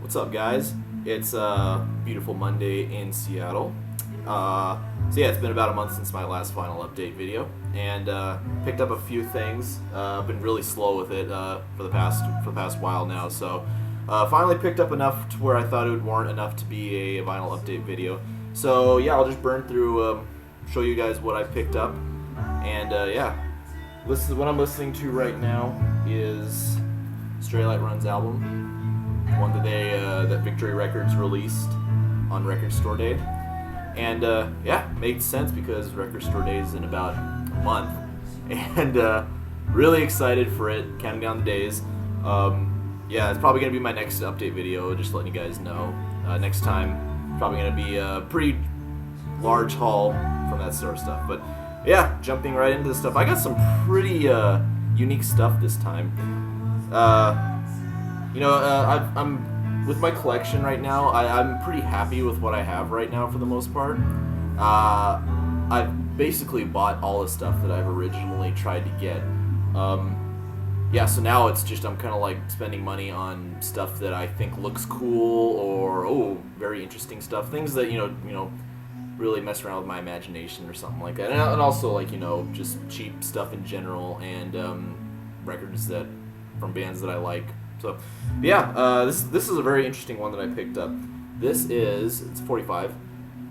What's up, guys? It's a beautiful Monday in Seattle. So yeah, it's been about a month since my last final update video, and picked up a few things. I've been really slow with it for the past while now. So finally picked up enough to where I thought it would warrant enough to be a vinyl update video. So yeah, I'll just burn through, show you guys what I picked up, and yeah, what I'm listening to right now is Straylight Run's album. One that that Victory Records released on Record Store Day, and yeah, made sense because Record Store Day is in about a month, and really excited for it. Counting down the days. Yeah, it's probably gonna be my next update video. Just letting you guys know. Next time, probably gonna be a pretty large haul from that sort of stuff. But yeah, jumping right into the stuff. I got some pretty unique stuff this time. I'm with my collection right now. I'm pretty happy with what I have right now for the most part. I've basically bought all the stuff that I've originally tried to get. Yeah, so now it's just I'm kind of like spending money on stuff that I think looks cool or very interesting stuff, things that you know really mess around with my imagination or something like that, and also like just cheap stuff in general, and records that from bands that I like. So, yeah, this is a very interesting one that I picked up. It's 45,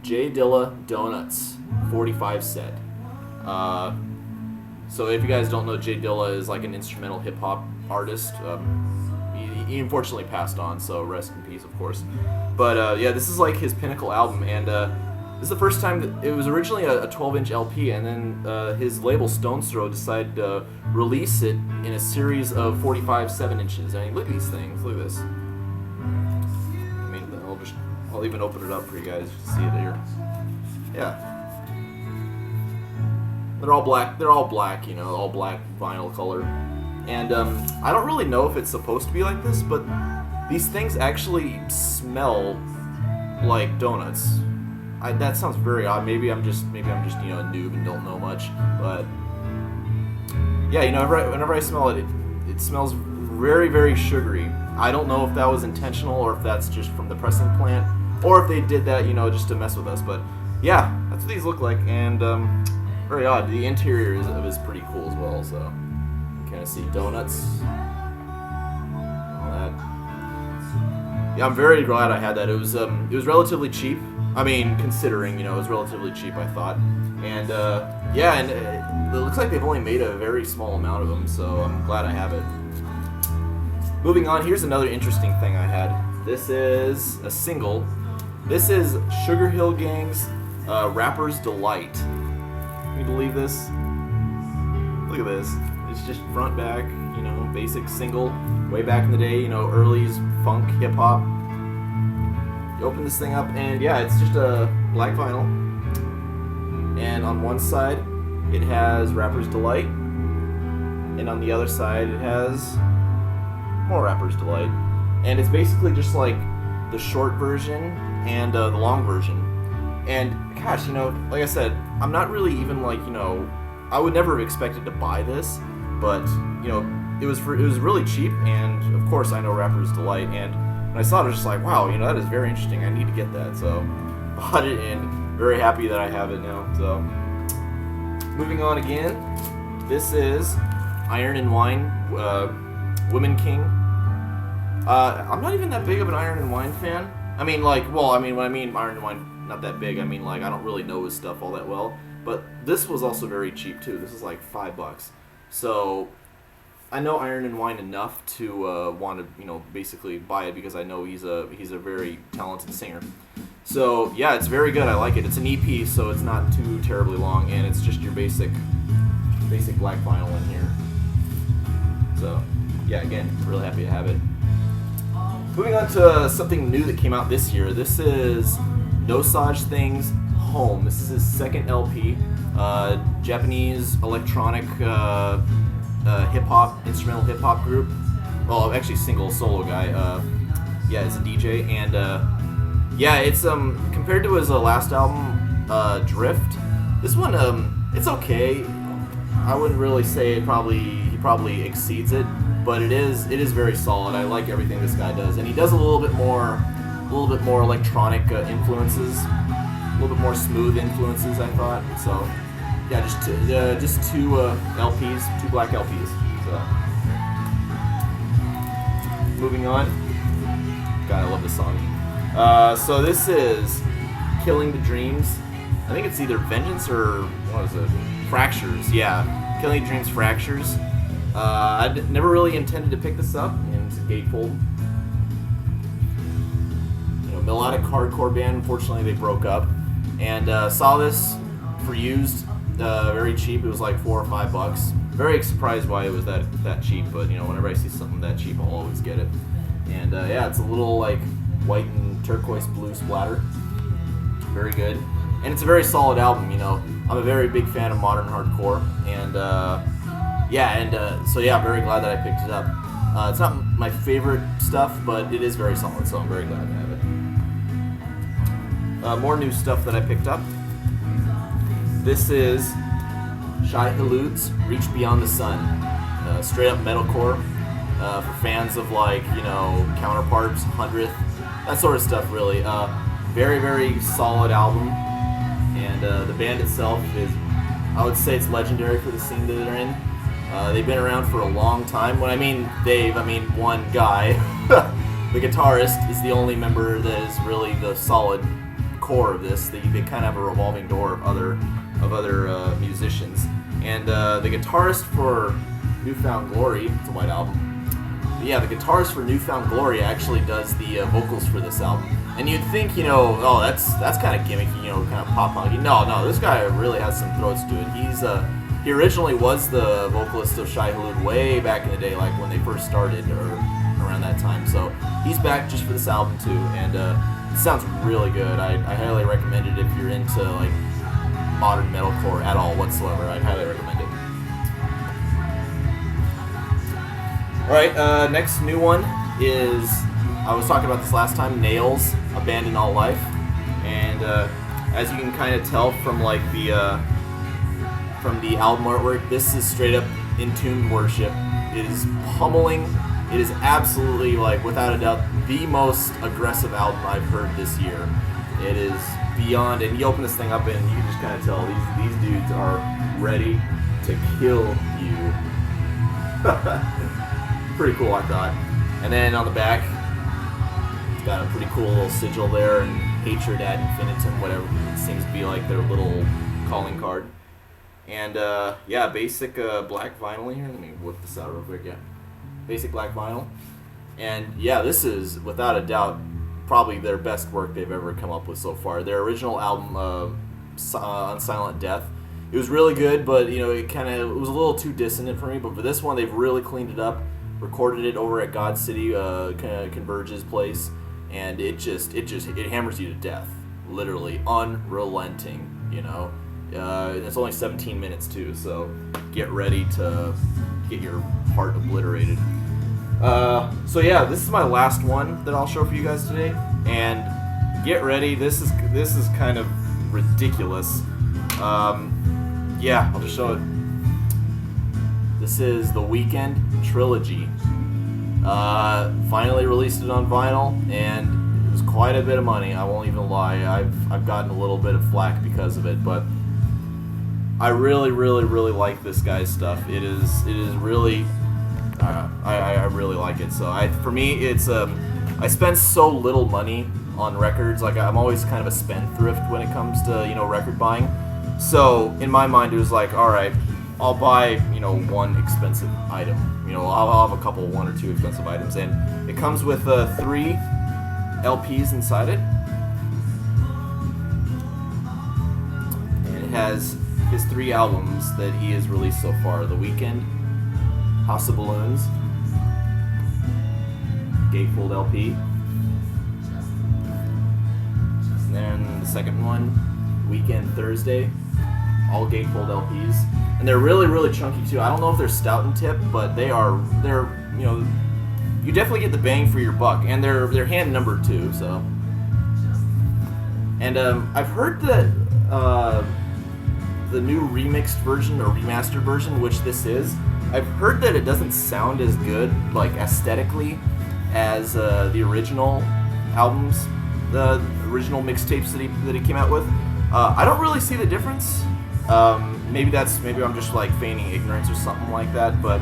J Dilla Donuts 45 set. So if you guys don't know, J Dilla is like an instrumental hip hop artist. He unfortunately passed on, so rest in peace, of course. But yeah, this is like his pinnacle album, and this is the first time that it was originally a 12-inch LP, and then his label Stone's Throw decided to release it in a series of 45 7-inches. I mean, look at these things. Look at this. I mean, I'll even open it up for you guys to see it here. Yeah. They're all black. All black vinyl color. And I don't really know if it's supposed to be like this, but these things actually smell like donuts. That sounds very odd. Maybe I'm just a noob and don't know much. But yeah, whenever I smell it, it smells very, very sugary. I don't know if that was intentional or if that's just from the pressing plant, or if they did that just to mess with us. But yeah, that's what these look like, and very odd. The interior is pretty cool as well. So you kind of see donuts. All that. Yeah, I'm very glad I had that. It was relatively cheap. I mean, considering, it was relatively cheap, I thought. And, yeah, and it looks like they've only made a very small amount of them, so I'm glad I have it. Moving on, here's another interesting thing I had. This is a single. This is Sugarhill Gang's Rapper's Delight. Can you believe this? Look at this. It's just front, back, basic single. Way back in the day, early funk, hip-hop. Open this thing up, and yeah, it's just a black vinyl, and on one side it has Rapper's Delight, and on the other side it has more Rapper's Delight, and it's basically just like the short version and the long version. And gosh, like I said, I'm not really even like I would never have expected to buy this, but it was really cheap, and of course I know Rapper's Delight, and when I saw it, I was just like, wow, that is very interesting. I need to get that. So, bought it, and very happy that I have it now. So, moving on again. This is Iron and Wine, Women King. I'm not even that big of an Iron and Wine fan. I mean, when I mean Iron and Wine, not that big. I mean, I don't really know his stuff all that well. But this was also very cheap too. This is like $5. So, I know Iron and Wine enough to want to, basically buy it because I know he's a very talented singer. So yeah, it's very good. I like it. It's an EP, so it's not too terribly long, and it's just your basic black vinyl in here. So yeah, again, really happy to have it. Moving on to something new that came out this year. This is Nosaj Thing's Home. This is his second LP. Japanese electronic. Instrumental hip hop group. Well, actually, single solo guy. Yeah, it's a DJ, and yeah, it's compared to his last album, Drift. This one, it's okay. I wouldn't really say he probably exceeds it. but it is very solid. I like everything this guy does, and he does a little bit more electronic influences, a little bit more smooth influences, I thought. So yeah, just two LPs, two black LPs. So moving on. God, I love this song. So this is Killing the Dreams. I think it's either Vengeance or what is it? Fractures. Yeah, Killing the Dreams Fractures. I never really intended to pick this up, and it's a gatefold. Melodic hardcore band. Unfortunately, they broke up, and saw this for used, very cheap. It was like $4 or $5. Very surprised why it was that cheap, but whenever I see something that cheap, I'll always get it. And yeah, it's a little like white and turquoise blue splatter. Very good, and it's a very solid album. I'm a very big fan of modern hardcore, and so yeah, I'm very glad that I picked it up. It's not my favorite stuff, but it is very solid, so I'm very glad to have it. More new stuff that I picked up. This is Shai Hulud's Reach Beyond the Sun. Straight up metalcore for fans of Counterparts, 100th, that sort of stuff really. Very, very solid album. And the band itself is, I would say it's legendary for the scene that they're in. They've been around for a long time. When I mean Dave, I mean one guy. The guitarist is the only member that is really the solid core of this. They kind of have a revolving door of other musicians. And the guitarist for Newfound Glory, it's a white album. But yeah, the guitarist for Newfound Glory actually does the vocals for this album. And you'd think, oh, that's kind of gimmicky, kind of pop punky. No, this guy really has some throats to it. He originally was the vocalist of Shai Hulud way back in the day, like when they first started or around that time. So he's back just for this album too, and it sounds really good. I highly recommend it if you're into like modern metalcore at all whatsoever. I'd highly recommend it. All right, next new one is, I was talking about this last time, Nails, Abandon All Life, and as you can kind of tell from like the album artwork, this is straight up Entombed worship. It is pummeling. It is absolutely, like, without a doubt, the most aggressive album I've heard this year. It is beyond, and you open this thing up and you can just kind of tell these dudes are ready to kill you. Pretty cool, I thought. And then on the back, it's got a pretty cool little sigil there, and Hatred ad infinitum, whatever it seems to be like their little calling card. And yeah, basic black vinyl here. Let me whip this out real quick. Yeah, basic black vinyl. And yeah, this is without a doubt probably their best work they've ever come up with so far. Their original album, On Silent Death, it was really good, but it was a little too dissonant for me. But for this one, they've really cleaned it up. Recorded it over at God City Converge's place, and it hammers you to death, literally unrelenting. It's only 17 minutes too, so get ready to get your heart obliterated. So yeah, this is my last one that I'll show for you guys today, and get ready. This is kind of ridiculous. Yeah, I'll just show it. This is the Weeknd Trilogy. Finally released it on vinyl, and it was quite a bit of money. I won't even lie. I've gotten a little bit of flack because of it, but I really, really, really like this guy's stuff. It is really, I really like it. So for me, it's I spend so little money on records. Like, I'm always kind of a spendthrift when it comes to record buying. So in my mind, it was like, all right, I'll buy one expensive item. I'll have a couple, one or two expensive items, and it comes with 3 LPs inside it, and it has his 3 albums that he has released so far: The Weeknd, House of Balloons, Gatefold LP, and then the second one, Weekend Thursday, all gatefold LPs, and they're really, really chunky too. I don't know if they're stout and tip, but they're you definitely get the bang for your buck, and they're hand numbered too. So, and I've heard that the new remixed version or remastered version, which this is, I've heard that it doesn't sound as good, like aesthetically, as the original albums, the original mixtapes that he came out with. I don't really see the difference. Maybe I'm just like feigning ignorance or something like that. But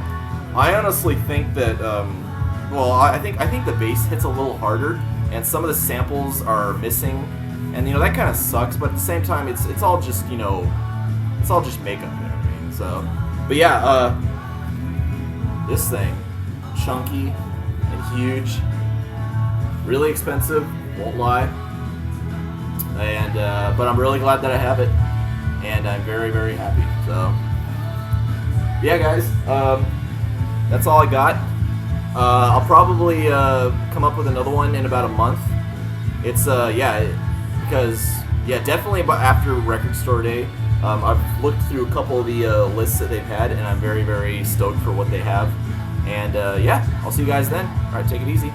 I honestly think that I think the bass hits a little harder, and some of the samples are missing, and that kind of sucks. But at the same time, it's all just it's all just makeup. You know what I mean? So, but yeah, this thing, chunky and huge, really expensive. Won't lie. And but I'm really glad that I have it, and I'm very, very happy. So yeah, guys, that's all I got. I'll probably come up with another one in about a month. It's because definitely after Record Store Day. I've looked through a couple of the lists that they've had, and I'm very, very stoked for what they have. And I'll see you guys then. All right, take it easy.